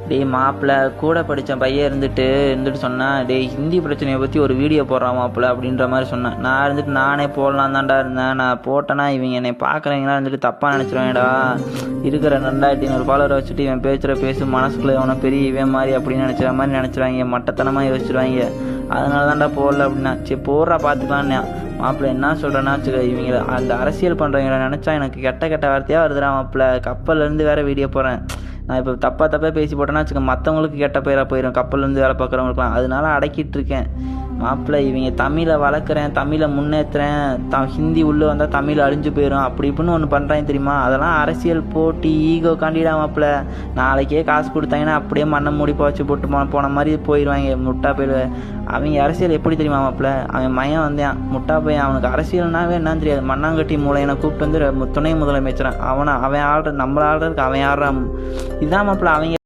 டேய் மாப்பிள்ள கூட படித்த பையன் இருந்துட்டு சொன்னேன், டேய் ஹிந்தி பிரச்சனையை பற்றி ஒரு வீடியோ போடுறான் மாப்பிள்ள அப்படின்ற மாதிரி சொன்னேன். நான் நானே போடலாம் தான்டா இருந்தேன். நான் போட்டேன்னா இவங்க என்னை பார்க்குறவங்களாம் தப்பாக நினச்சிருவேன்டா. இருக்கிற 2500 ஃபாலோவரை வச்சுட்டு இவன் பேசு மனசுக்குள்ளே இவனை பெரிய இவன் மாதிரி அப்படின்னு நினச்சிற மாதிரி நினச்சிருவாங்க, மட்டத்தனமாக யோசிச்சிருவாங்க. அதனால தான்டா போடல அப்படின்னா. சரி போடுறா பார்த்துக்கலான்னு. மாப்பிள்ள என்ன சொல்கிறேன்னா வச்சுக்க, இவங்கள அந்த அரசியல் பண்ணுறவங்கள நினச்சா எனக்கு கெட்ட வார்த்தையாக வருதுடா மாப்பிள்ள. கப்பல்லேருந்து வேறு வீடியோ போகிறேன். நான் இப்போ தப்பாக பேசி போட்டேன்னா வச்சுக்க, மற்றவங்களுக்கு கெட்ட பேராக போயிடும், கப்பல்லேருந்து வேலை பார்க்குறவங்களுக்குலாம். அதனால அடக்கிட்டு இருக்கேன் மாப்பிள்ள. இவங்க தமிழை வளர்க்குறேன், தமிழை முன்னேற்றுறேன், ஹிந்தி உள்ளே வந்தால் தமிழ் அழிஞ்சு போயிடும் அப்படி இப்படின்னு ஒன்று பண்ணுறாங்க தெரியுமா. அதெல்லாம் அரசியல் போட்டி ஈகோ காண்டிடா மாப்பிள்ள. நாளைக்கே காசு கொடுத்தாங்கன்னா அப்படியே மண்ணை மூடி போச்சு போட்டு போன மாதிரி போயிடுவாங்க, முட்டா போயிடுவேன். அவங்க அரசியல் எப்படி தெரியுமா மாப்பிள்ள, அவன் மையம் வந்தேன் முட்டா போய் அவனுக்கு அரசியல்னாவே என்னன்னு தெரியாது. மண்ணாங்கட்டி மூளையனை கூப்பிட்டு வந்து துணை முதலமைச்சரான். அவன் ஆடுறது நம்மள ஆடுறதுக்கு அவன் ஆடுறான். இதுதான் மாப்பிள்ள அவங்க